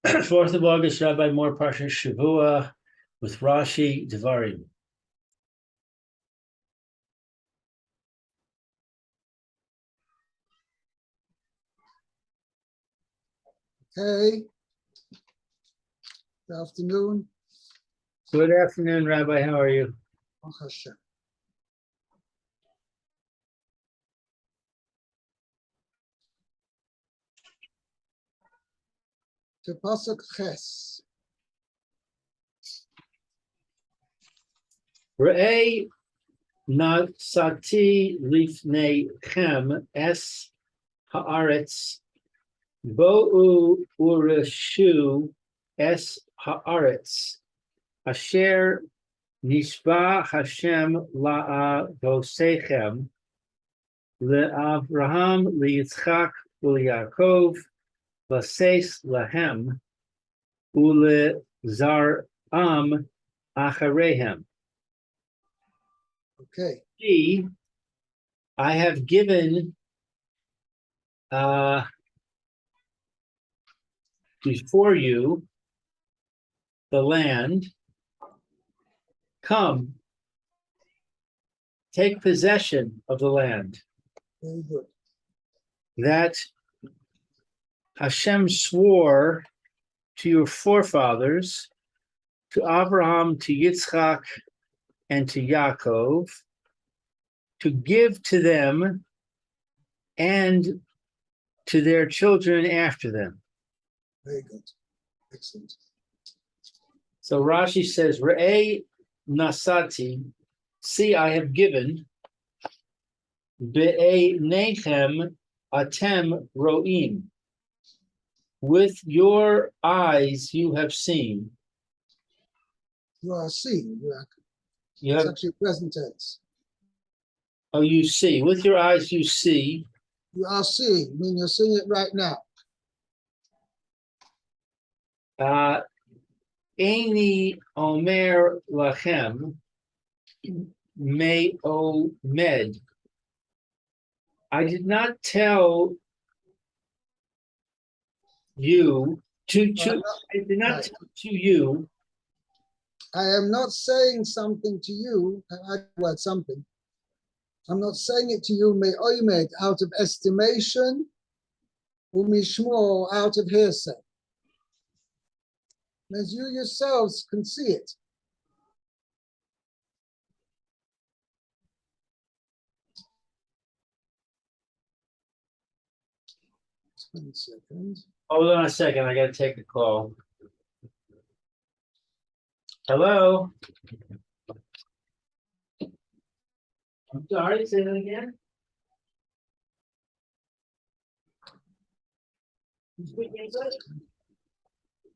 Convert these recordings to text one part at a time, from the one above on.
4th of August, Rabbi Moore, Parsha Hashavua with Rashi, Devarim. Okay. Good afternoon. Good afternoon, Rabbi. How are you? Hashem. To Pasuk Ches. Re'ei natsati lifnechem es haaretz bo'u ureshu es haaretz asher nishba Hashem la'avosechem le'Avraham le'Yitzchak u'Yaakov v'seis lahem ulezaram acharehem. Okay. See, I have given before you the land. Come, take possession of the land Very good. that Hashem swore to your forefathers, to Abraham, to Yitzchak, and to Yaakov, to give to them and to their children after them. Very good. Excellent. So Rashi says, Re'ei nasati, see, I have given, be'einechem atem ro'im, with your eyes you have seen. You are seeing. You It's have, actually present tense. oh, you see, with your eyes you see, You are seeing, meaning you're seeing it right now. Eini omer lachem me omed. I did not tell you I did not Right. tell to you. I am not saying something to you. I word something. I'm not saying it to you, me oimed, out of estimation, umishmor, out of hearsay. Means you yourselves can see it. Just 1 second. Hold on a second, I gotta take a call. Hello? I'm sorry, say that again? You speak English?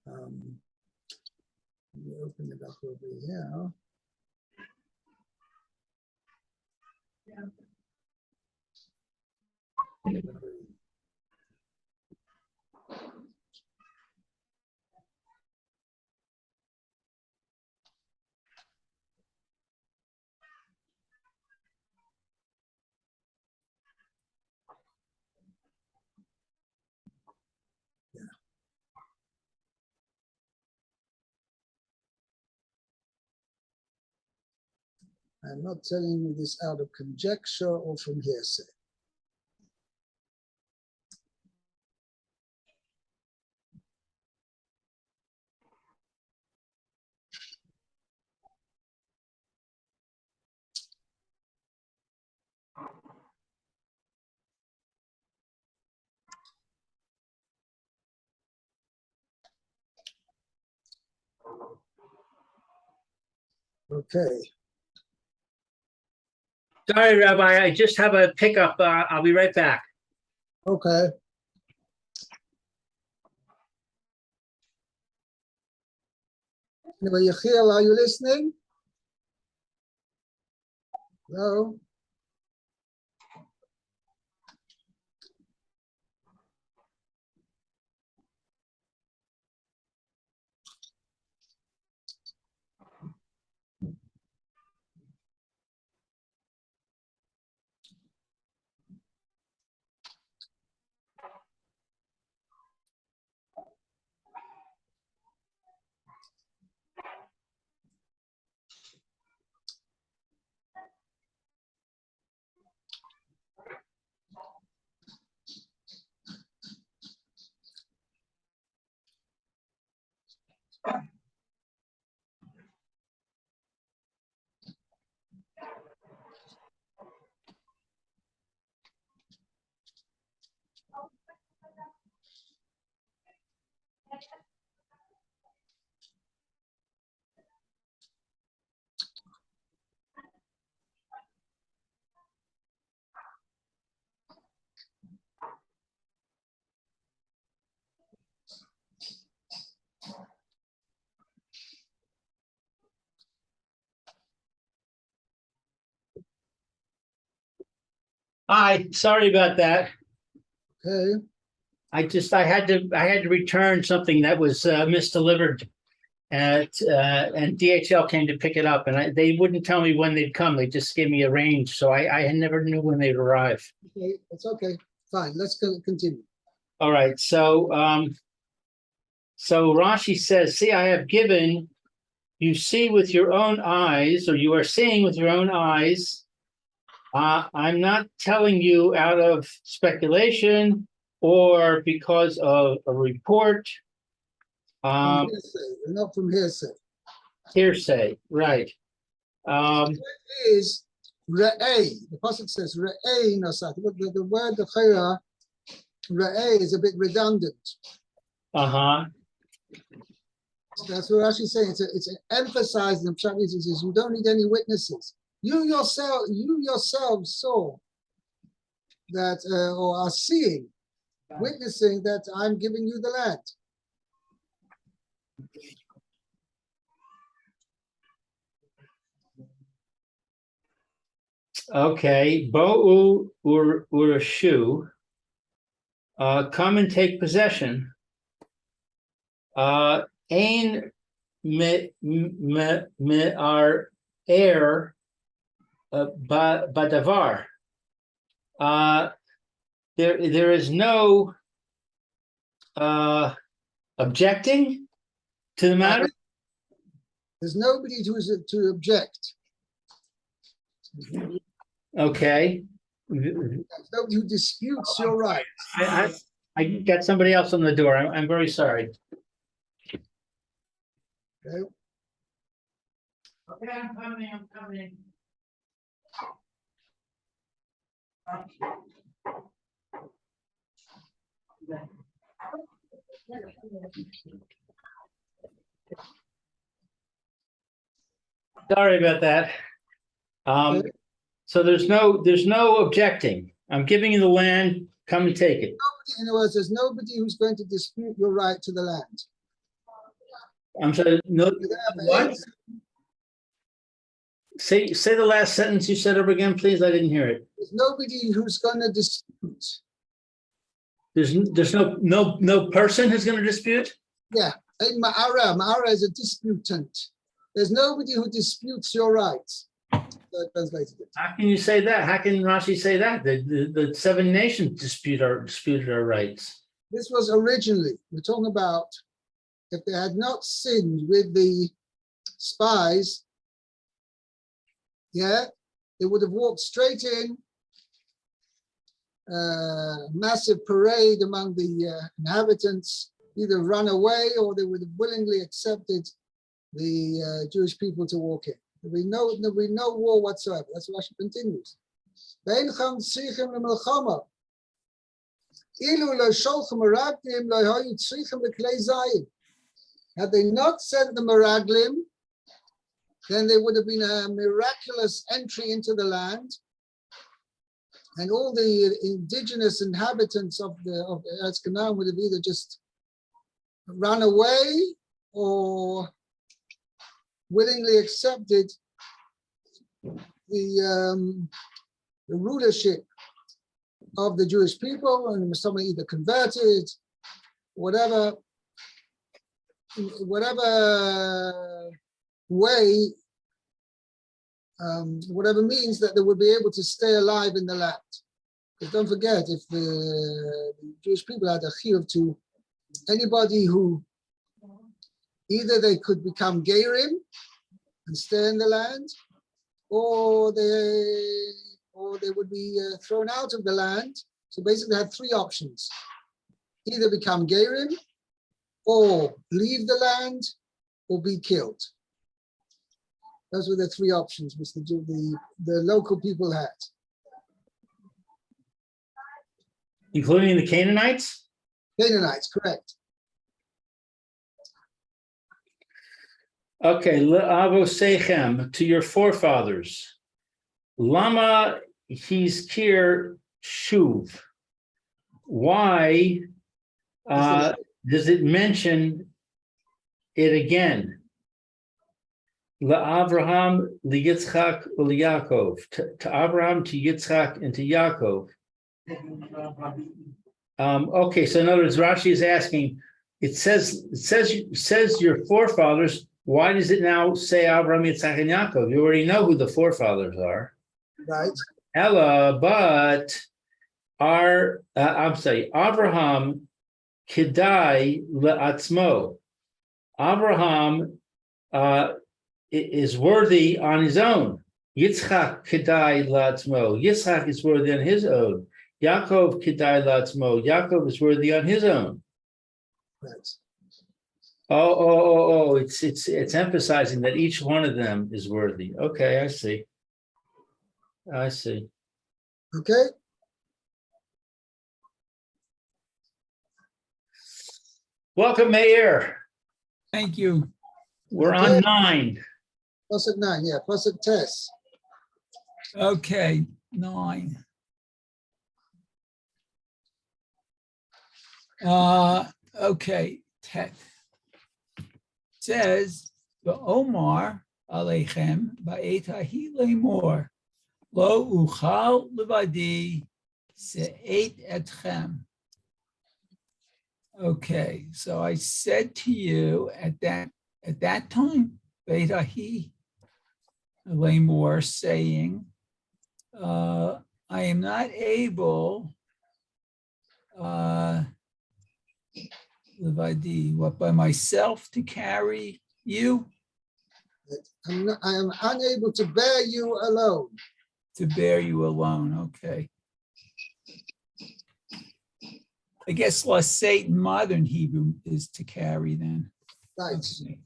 Let me open it up over here. I'm not telling you this out of conjecture or from hearsay. Okay. Sorry, Rabbi, I just have a pickup. I'll be right back. Okay. Anyway, Yechiel, are you listening? Hello? Hi, sorry about that. Okay. I had to return something that was misdelivered, and DHL came to pick it up, and they wouldn't tell me when they'd come. They just gave me a range, so I never knew when they'd arrive. Okay, it's okay. Fine. Let's continue. All right, so Rashi says, "See, I have given you see with your own eyes, or you are seeing with your own eyes. I'm not telling you out of speculation or because of a report." From hearsay, not from hearsay. Hearsay, right. Is re'eh. The pasuk says re'eh nosat. The word the chayra re'eh is a bit redundant. Uh-huh. So that's what Rashi's saying. It's emphasizing the pshat means. He says you don't need any witnesses. You yourself saw that, or are seeing, witnessing that I'm giving you the land. Okay. Bo'u urashu. Come and take possession. Ain me our heir badavar. There is no objecting to the matter. There's nobody to object. Okay. There's nobody who disputes your right. I got somebody else on the door. I'm very sorry. Okay. Okay, I'm coming. Sorry about that. Okay. So there's no objecting. I'm giving you the land. Come and take it. In other words, there's nobody who's going to dispute your right to the land. I'm sorry. No. What? What? Say the last sentence you said over again, please. I didn't hear it. There's nobody who's going to dispute. There's no person who's going to dispute. Yeah, Ma'ara is a disputant. There's nobody who disputes your rights. So I translated it. How can you say that? How can Rashi say that? The 7 nations disputed our rights. This was originally, we're talking about if they had not sinned with the spies, yeah, they would have walked straight in, massive parade among the inhabitants, either run away or they would have willingly accepted the Jewish people to walk in. There'll be no war whatsoever. That's what Rashi continues. Had they not sent the Meraglim, then there would have been a miraculous entry into the land, and all the indigenous inhabitants of the Eretz Canaan would have either just run away or willingly accepted the rulership of the Jewish people, and someone either converted, whatever way, whatever means that they would be able to stay alive in the land. Because don't forget, if the Jewish people had a chiyuv to anybody who either they could become Gerim and stay in the land, or they would be thrown out of the land. So basically they had 3 options: either become Gerim, or leave the land, or be killed. Those were the three options which the local people had. Including the Canaanites? Canaanites, correct. Okay, le'avosechem, to your forefathers. Lama hizkir shuv. Why does it mention it again? LaAvraham, LiYitzchak, LiYaakov. To Abraham, to Yitzchak, and to Yaakov. Okay, so in other words, Rashi is asking, it says your forefathers. Why does it now say Abraham, Yitzchak, and Yaakov? You already know who the forefathers are. Right. Ella, but Abraham kedai le'atzmo. Abraham is worthy on his own. Yitzchak kedai le'atzmo. Yitzchak is worthy on his own. Yaakov kedai le'atzmo. Yaakov is worthy on his own. Right. Oh! It's emphasizing that each one of them is worthy. Okay, I see. Okay. Welcome, Meir. Thank you. We're on 9. Pasuk 9, yeah. Pasuk Tes. Okay, 9. Okay, Tet. Says, Omar Aleichem Ba'et Hahi Lemor Lo Uchal Levadi Se'et Etchem. Okay, so I said to you at that time, Beit Hahi Lemor, saying, I am not able Levadi, what, by myself to carry you? I am unable to bear you alone. To bear you alone, okay. I guess Lasate in modern Hebrew is to carry then. Right. Okay.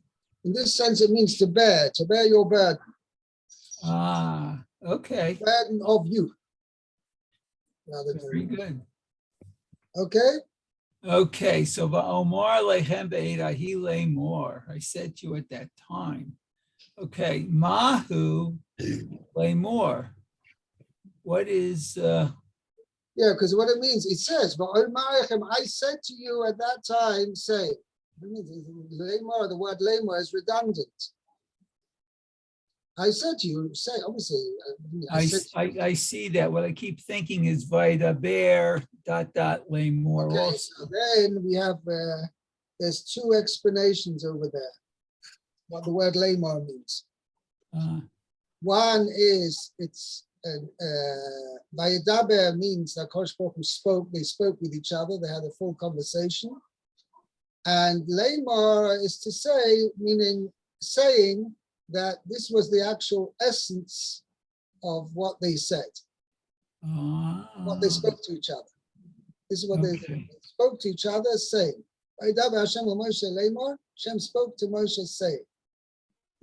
In this sense, it means to bear your burden. Ah, okay. Burden of you. Very good. Okay. Okay, so Omar Lechem Be'edahi Lemor. I said to you at that time. Okay, Mahu Lemor. What is Yeah, because what it means, it says, but I said to you at that time, say, Lemor, the word Lemor is redundant. I said to you, say, obviously. I see that. What I keep thinking is Vaida Bear Lemor. Okay, Also. so then we have, there's two explanations over there, what the word Lemor means. One is, it's, Vayedaber means that Kosh Baruch Hu spoke, they spoke with each other, they had a full conversation. And Lemor is to say, meaning saying that this was the actual essence of what they said, what they spoke to each other. This is what they spoke to each other, saying, Vayedaber Hashem Moshe Lemor, Hashem spoke to Moshe saying.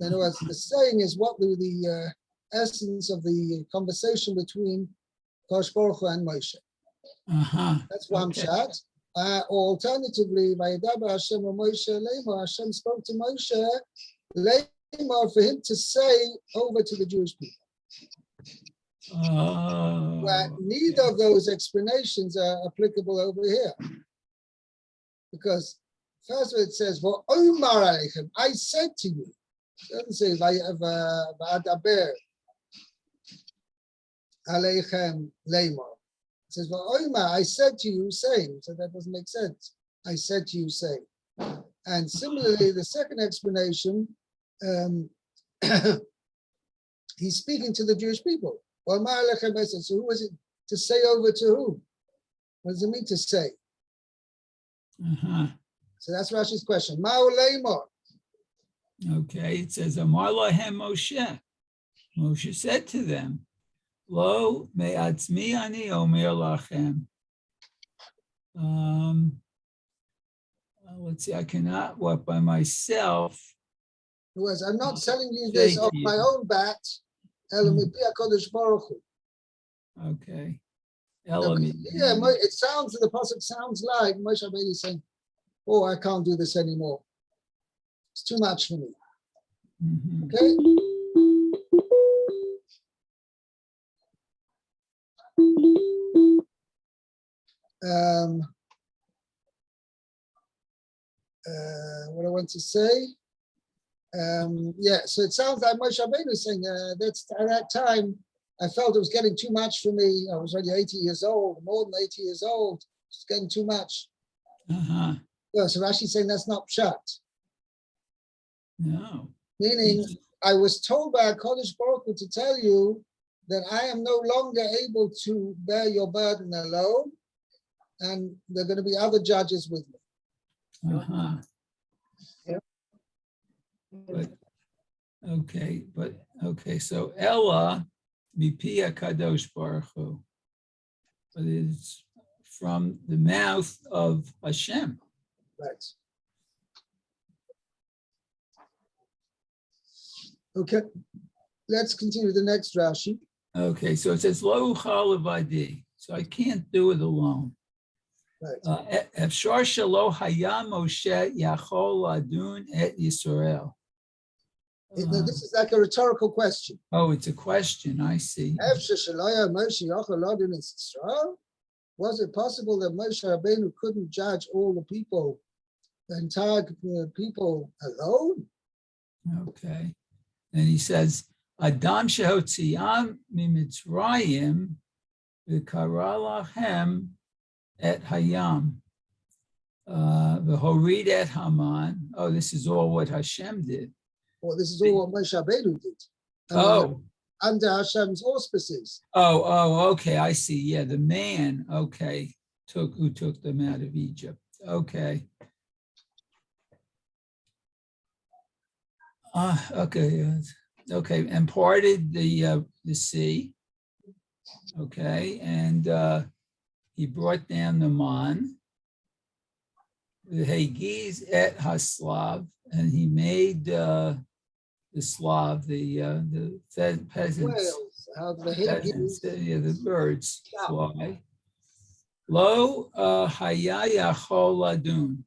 In other words, the saying is what the essence of the conversation between Kosh Baruch Hu and Moshe. That's one shot. Alternatively, Vayedaber Hashem Moshe Lemor, Hashem spoke to Moshe Lemor for him to say over to the Jewish people. Neither of those explanations are applicable over here. Because first of all, it says, "For Omar Aleichem, I said to you." It doesn't say Va'adaber Aleichem Lemor. It says, "For Omar, I said to you, saying." So that doesn't make sense. I said to you, saying. And similarly, the second explanation, he's speaking to the Jewish people. So who was it to say over to whom? What does it mean to say? So that's Rashi's question. Ma'u Lemor. Okay, it says, Amar lahem Moshe. Moshe said to them, Lo me'atzmi ani omer lachem. Let's see, I cannot, what, by myself In other words, I'm not telling you Say this off to you. my own bat. Elomi pi HaKadosh Baruch Hu. Okay. Now, Elomi. yeah, it sounds, the pasuk sounds like Moshe Rabbeinu is saying, "Oh, I can't do this anymore. It's too much for me." Mhm. Okay. What I want to say. Yeah, so it sounds like Moshe Rabbeinu is saying that's at that time I felt it was getting too much for me. I was already 80 years old, more than 80 years old. It's getting too much. Uh-huh. Yeah, so Rashi saying that's not pshat. No. Meaning, I was told by HaKadosh Baruch Hu to tell you that I am no longer able to bear your burden alone, and there are going to be other judges with me. Uh-huh. Yeah. Okay, so Ella mipi HaKadosh Baruch Hu. But it's from the mouth of Hashem. Right. Okay, let's continue the next Rashi. Okay, so it says Lo uchal levadi. So I can't do it alone. Right. Efshar shelo haya Moshe yachol ladun et Yisrael. Now, this is like a rhetorical question. Oh, it's a question. I see. Was it possible that Moshe Rabbeinu couldn't judge all the people, the entire people alone? Okay. And he says, Adam shehotziam mimitzrayim v'kara lachem et hayam v'horid et Haman. Oh, this is all what Hashem did. Well, this is all what Moshe Rabbeinu did. Under Hashem's auspices. Okay, I see. Yeah, the man, okay, who took them out of Egypt. Okay. Okay, and parted the sea. Okay, and he brought down the man, the Hagiz et Haslav, and he made the Slav, the peasants. Whales, how the Hagiz, the birds fly. Lo haya yachol ladun.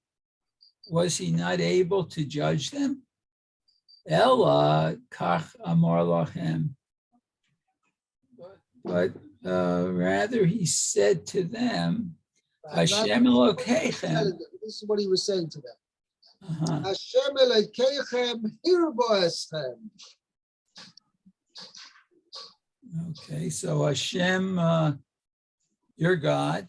Was he not able to judge them? Ella kach amar lachem. But rather he said to them, Hashem Elokeichem. This is what he was saying to them. Hashem Elokeichem hirbo eschem. Okay, so Hashem, your God,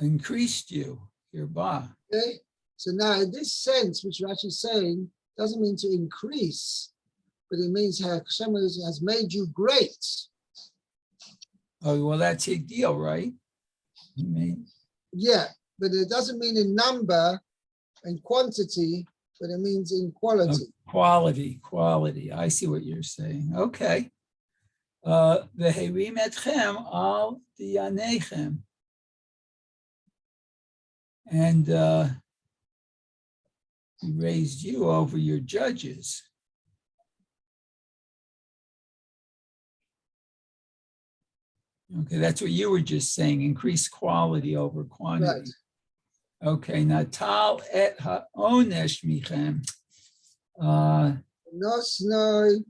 increased you, your ba. Okay, so now in this sense, which Rashi is saying, doesn't mean to increase, but it means Hashem has made you great. Oh, well, that's a deal, right? Yeah, but it doesn't mean in number and quantity, but it means in quality. Quality. I see what you're saying. Okay. V'herim etchem al diyanechem. And he raised you over your judges. Okay, that's what you were just saying, increase quality over quantity. Right. Okay, Natal et ha'onesh michem. Nosnoi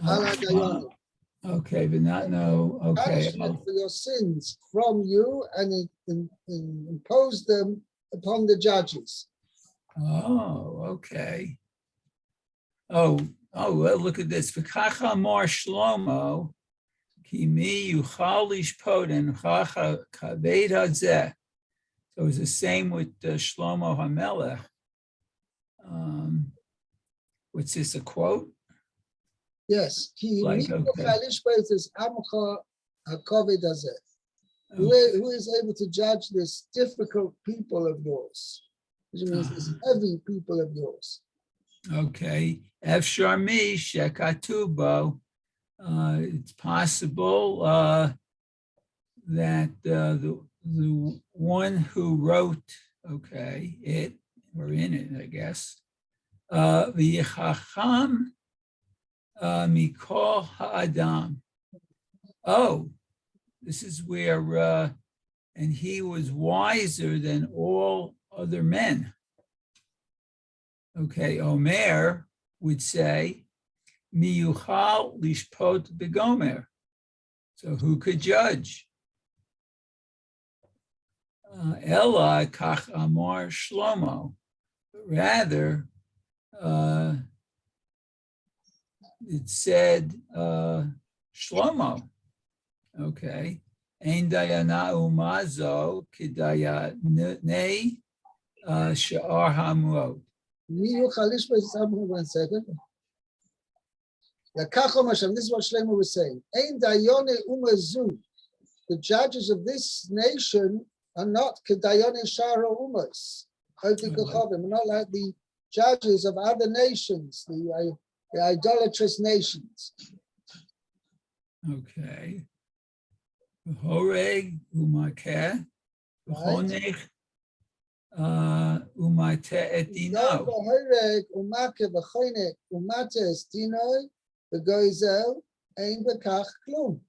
ala dayanim. Okay, but not no. Okay. Punishment for your sins from you, and impose them upon the judges. Oh, okay. Oh, well, look at this. V'kacha amar Shlomo, ki mi yuchal lishpot chacha kaved hazeh. So it was the same with Shlomo HaMelech. What's this, a quote? Yes. Like, okay. Who is able to judge this difficult people of yours? Which means this heavy people of yours. Okay. Efshar mi shekatubo. It's possible that the one who wrote, okay, it, or in it, I guess, V'yichacham mikol ha'adam. Oh, this is where, and he was wiser than all other men. Okay, Omer would say, miyuchal lishpot begomer. So who could judge? Ella kach amar Shlomo. Rather, it said Shlomo. Okay. Ein dayana umazo kidayane sha'ar hamuot. One second. This is what Shlomo was saying. Ein dayone umazu. The judges of this nation are not kedayone shara umas. Not like the judges of other nations, the idolatrous nations. Okay. Horeg umakeh, honech umate et dino. Horeg umake v'chonek umate es dino v'goizel ein bekach klum.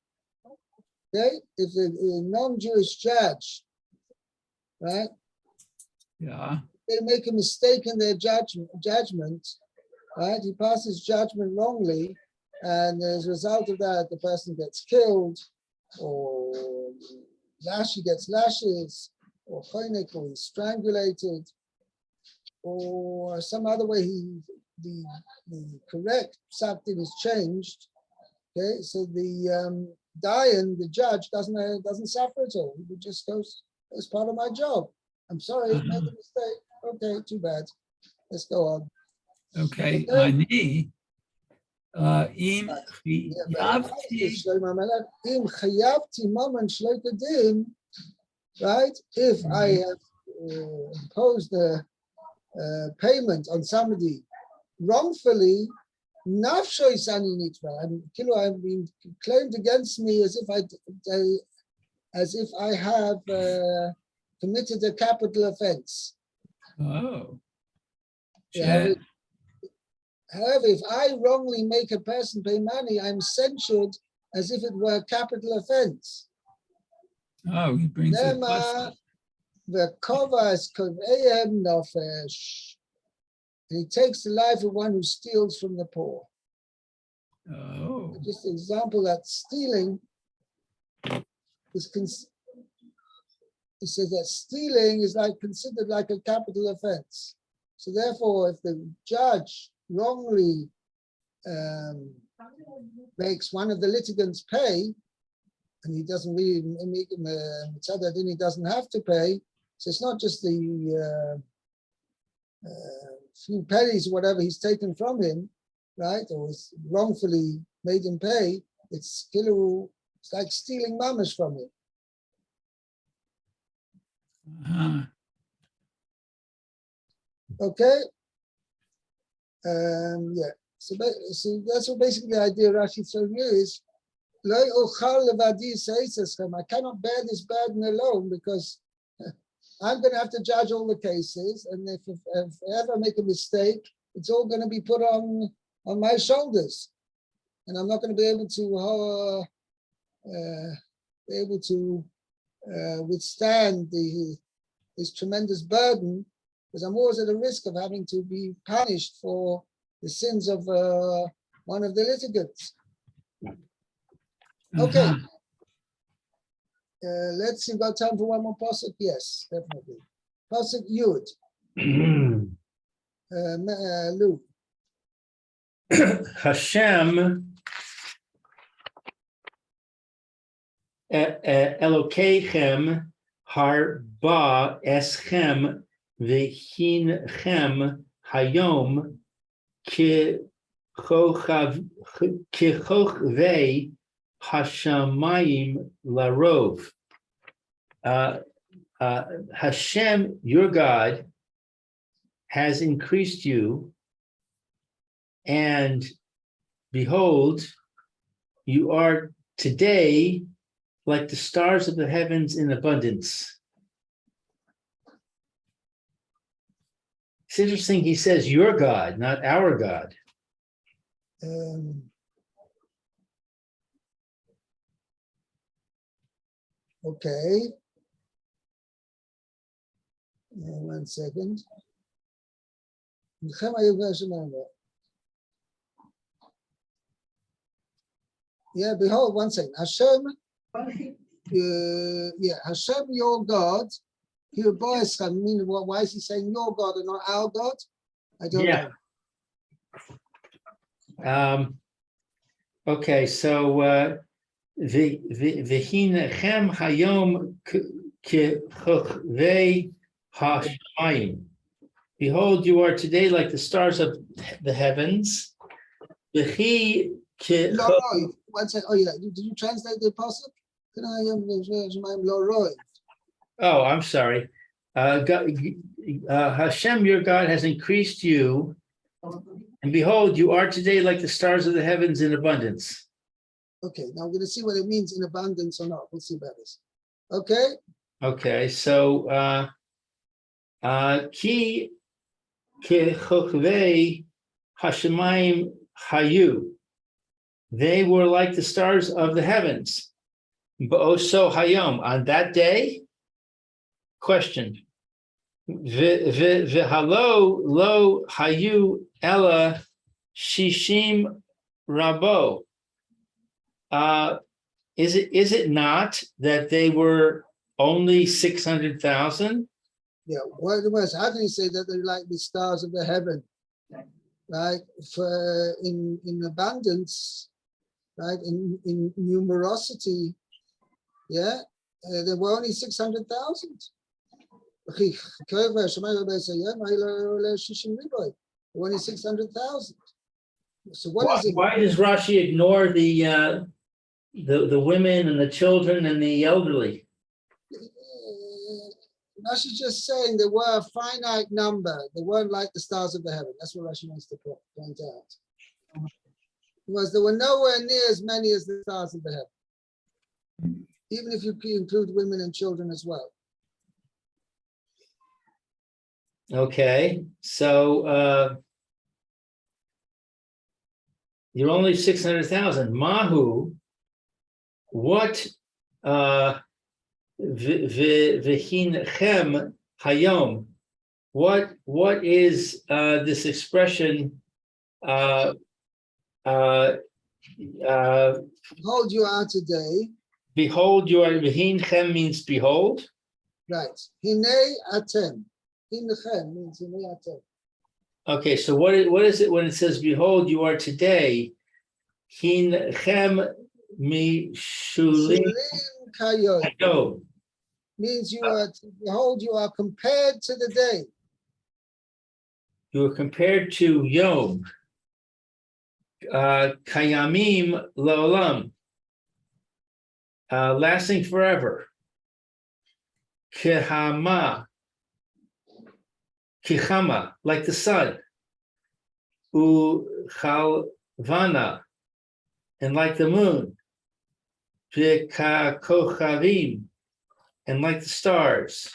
Okay, if a non-Jewish judge, right? Yeah. They make a mistake in their judgment, right? He passes judgment wrongly, and as a result of that, the person gets killed, or he gets lashes, or choinik, or he's strangulated, or some other way the correct something is changed. Okay, so the Dayan, the judge, doesn't suffer at all. He just goes, "It's part of my job. I'm sorry, I made a mistake. Okay, too bad. Let's go on." Okay, ani im chayavti. Right? If I have imposed a payment on somebody wrongfully, I've been claimed against me as if I have committed a capital offense. Oh. Yeah, however, if I wrongly make a person pay money, I'm censured as if it were a capital offense. Oh, he brings it. He takes the life of one who steals from the poor. Oh. Just an example that stealing is he says that stealing is considered like a capital offense. So therefore, if the judge wrongly makes one of the litigants pay, and he doesn't really make him he doesn't have to pay. So it's not just the few pennies or whatever he's taken from him, right? Or it's wrongfully made him pay. It's like stealing mamash from him. Okay. Yeah. So that's what basically the idea Rashi showing you is, I cannot bear this burden alone because I'm going to have to judge all the cases, and if I ever make a mistake, it's all going to be put on my shoulders, and I'm not going to be able to withstand this tremendous burden, because I'm always at a risk of having to be punished for the sins of one of the litigants. Okay. Let's see, got time for one more pasuk? Yes, definitely. Pasuk Yud. Lou. Hashem Elokeichem harba eschem v'hinchem hayom kichochavei hashamayim larov. Hashem, your God, has increased you, and behold, you are today like the stars of the heavens in abundance. It's interesting. He says your God, not our God. Okay. 1 second. Yeah, behold, 1 second. Hashem, Hashem, your God. Here, boys, I mean, why is he saying your God and not our God? I don't know. Okay, so V'hinechem hayom k'chochvei hashamayim. Behold, you are today like the stars of the heavens. V'hi Loroi. 1 second. Oh, yeah. Did you translate the apostle? Oh, I'm sorry. Hashem, your God, has increased you, and behold, you are today like the stars of the heavens in abundance. Okay, now we're going to see what it means in abundance or not. We'll see about this. Okay. Okay, so ki kechokvei hashemayim hayu. They were like the stars of the heavens. Ba'oso hayom. On that day, question. V'halo lo hayu ella shishim rabo. Is it not that they were only 600,000? Yeah. What was? How can you say that they're like the stars of the heaven? Right? For in abundance, right? In numerosity, yeah. There were only 600,000. Only 600,000. So what is it? Why does Rashi ignore the women and the children and the elderly? Rashi just saying there were a finite number. They weren't like the stars of the heaven. That's what Rashi wants to point out. Because there were nowhere near as many as the stars of the heaven. Even if you include women and children as well. Okay, so you're only 600,000. Mahu, what v'hinchem hayom? What is this expression? Behold, you are today. Behold, you are. V'hinchem means behold. Right. Hinei atem. Hinchem means hinei atem. Okay, so what is it when it says behold, you are today? Hinchem mishulim kayom. Means you are, behold, you are compared to the day. You are compared to Yom. Kayamim Lolam. Lasting forever. Kihama, like the sun. Uchalvana, and like the moon. Kochavim, and like the stars.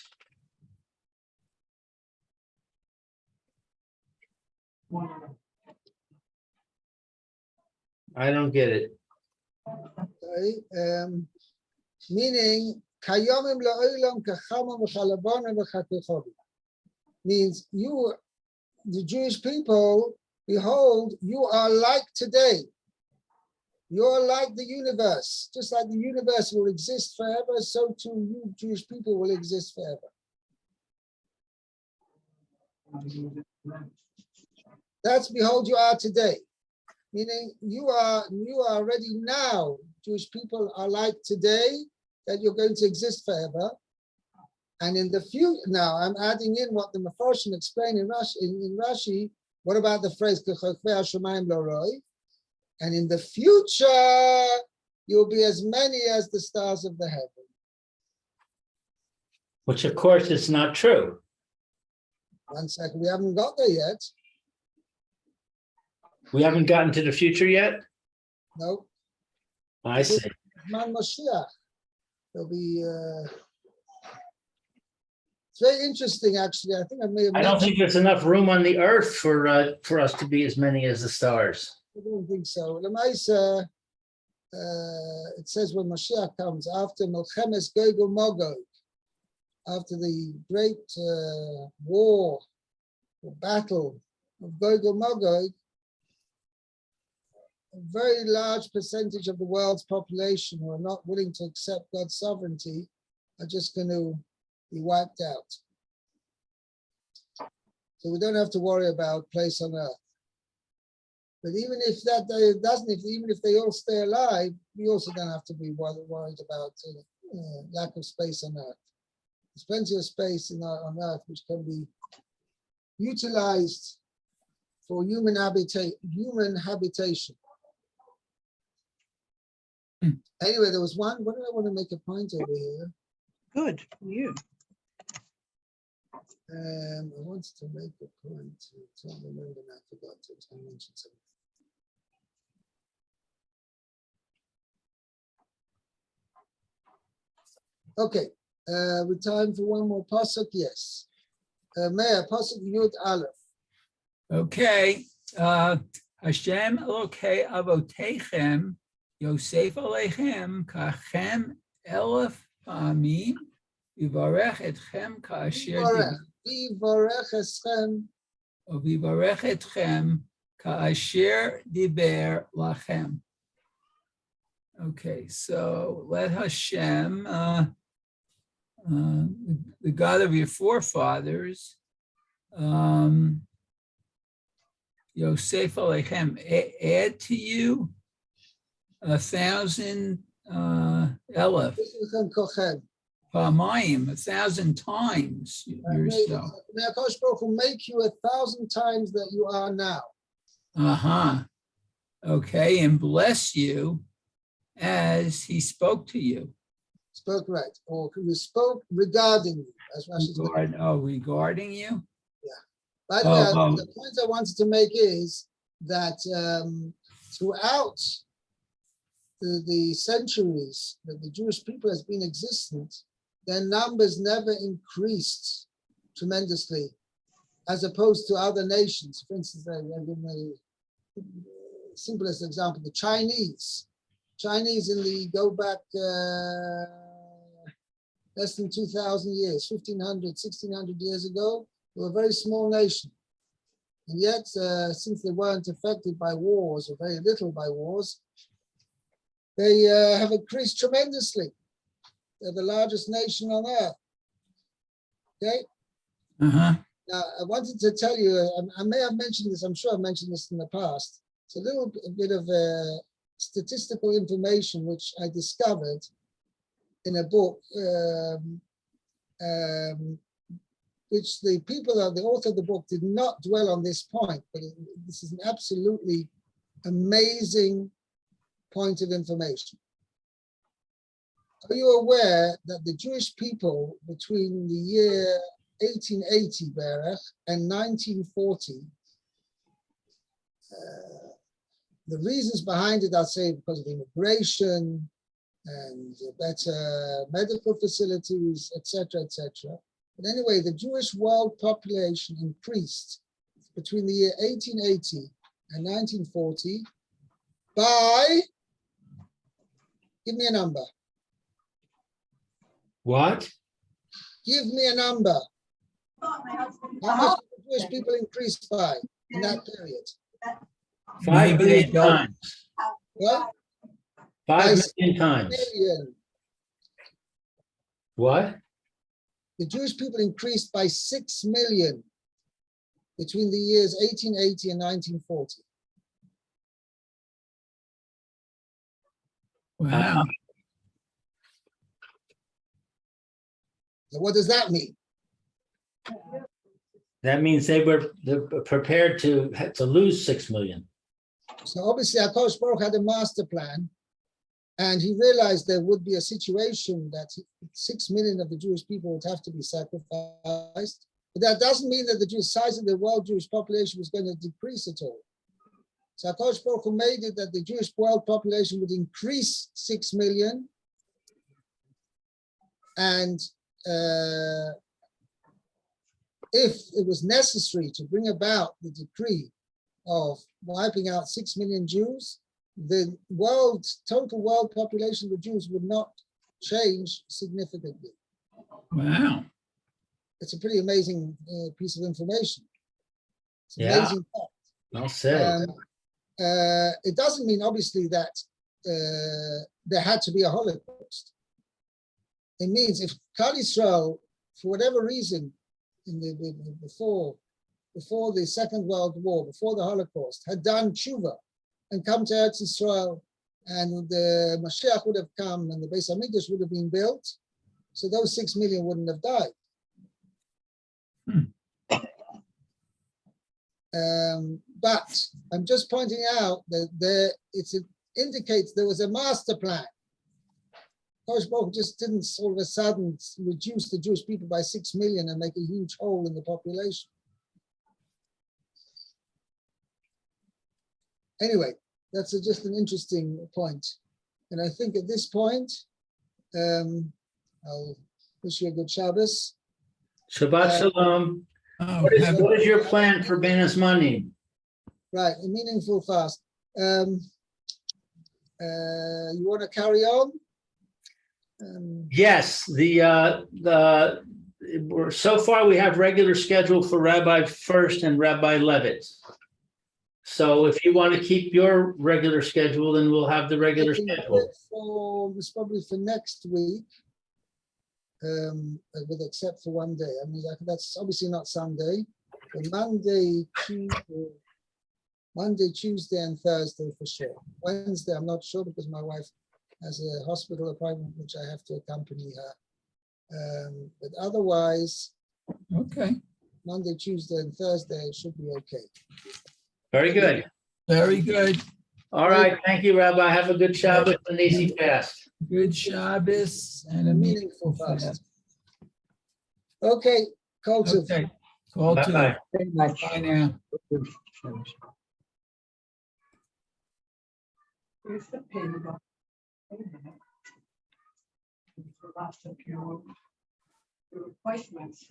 I don't get it. Okay. Meaning, kayomim la'olam kachama v'chalabana v'chatechovim. Means you, the Jewish people, behold, you are like today. You're like the universe. Just like the universe will exist forever, so too you Jewish people will exist forever. That's behold, you are today. Meaning you are already now. Jewish people are like today, that you're going to exist forever. And in the future, now I'm adding in what the Mefarshim explain in Rashi. What about the phrase "K'chokvei hashamayim loroi"? And in the future, you'll be as many as the stars of the heaven. Which, of course, is not true. 1 second, we haven't got there yet. We haven't gotten to the future yet? No. I see. Man Mashiach. There'll be very interesting, actually. I think I may have I don't mentioned. think there's enough room on the earth for us to be as many as the stars. I don't think so. Lemaisa, it says when Mashiach comes after Melchemes Gog Magog, after the great war or battle of Gog Magog, a very large percentage of the world's population who are not willing to accept God's sovereignty are just going to be wiped out. So we don't have to worry about place on earth. But even if that day doesn't, even if they all stay alive, we also don't have to be worried about lack of space on earth. There's plenty of space on earth which can be utilized for human habitation. Anyway, there was one. What did I want to make a point over here? Good, you. I wanted to make a point. I don't remember now. I forgot to mention something. Okay, we time for one more pasuk. Yes, Meir pasuk Yud Aleph. Okay, Hashem Elokei Avotechem Yosef Aleichem Kachem Elef Pamim Yivarech Etchem Ka'asher Vivarech eschem. Vivarech Etchem Ka'asher Diber Lachem. Okay, so let Hashem, the God of your forefathers, Yosef Aleichem, add to you 1,000 elef, Pamayim, 1,000 times yourself. May HaKadosh Baruch Hu make you 1,000 times that you are now. Okay, and bless you as he spoke to you. Spoke right, or we spoke regarding you, as Rashi said. Regarding you? By the way, the point I wanted to make is that throughout the centuries that the Jewish people has been existent, their numbers never increased tremendously, as opposed to other nations. For instance, I give the simplest example: the Chinese. Chinese go back less than 2,000 years, 1,500, 1,600 years ago, they were a very small nation. And yet, since they weren't affected by wars, or very little by wars, they have increased tremendously. They're the largest nation on earth. Okay? Now, I wanted to tell you, I may have mentioned this, I'm sure I've mentioned this in the past. It's a little bit of statistical information which I discovered in a book, which the author of the book did not dwell on this point, but this is an absolutely amazing point of information. Are you aware that the Jewish people between the year 1880 Berech and 1940, the reasons behind it, I'll say because of immigration and better medical facilities, etc., etc. But anyway, the Jewish world population increased between the year 1880 and 1940 by, give me a number. What? Give me a number. How much did the Jewish people increase by in that period? 5 million times. What? 5 million times. Million. What? The Jewish people increased by 6 million between the years 1880 and 1940. Wow. So what does that mean? That means they were prepared to lose 6 million. So obviously, HaKadosh Baruch had a master plan, and he realized there would be a situation that 6 million of the Jewish people would have to be sacrificed. But that doesn't mean that the size of the world Jewish population was going to decrease at all. So HaKadosh Baruch Hu made it that the Jewish world population would increase 6 million, and if it was necessary to bring about the decree of wiping out 6 million Jews, the total world population of the Jews would not change significantly. Wow. It's a pretty amazing piece of information. It's Yeah. amazing fact. I'll say. It doesn't mean, obviously, that there had to be a Holocaust. It means if Klal Yisrael, for whatever reason, before the Second World War, before the Holocaust, had done tshuva and come to Eretz Yisrael, and the Mashiach would have come and the Beis Hamikdash would have been built, so those 6 million wouldn't have died. But I'm just pointing out that it indicates there was a master plan. Kosh Baruch just didn't all of a sudden reduce the Jewish people by 6 million and make a huge hole in the population. Anyway, that's just an interesting point. And I think at this point, I'll wish you a good Shabbos. Shabbat Shalom. Oh, What is your plan for Ben Azmani? Right, a meaningful fast. You want to carry on? Yes, so far we have regular schedule for Rabbi First and Rabbi Levitt. So if you want to keep your regular schedule, then we'll have the regular schedule. It's probably for next week, except for one day. I mean, that's obviously not Sunday, but Monday, Tuesday, and Thursday for sure. Wednesday, I'm not sure because my wife has a hospital appointment which I have to accompany her. But otherwise, okay. Monday, Tuesday, and Thursday it should be okay. Very good. Very good. All right. Thank you, Rabbi. Have a good Shabbos and easy fast. Good Shabbos and a Meaningful fast. Okay, Kol Tov. Okay. Call to. Bye-bye. Very much. Bye now. Here's the pin. For lots of your replacements.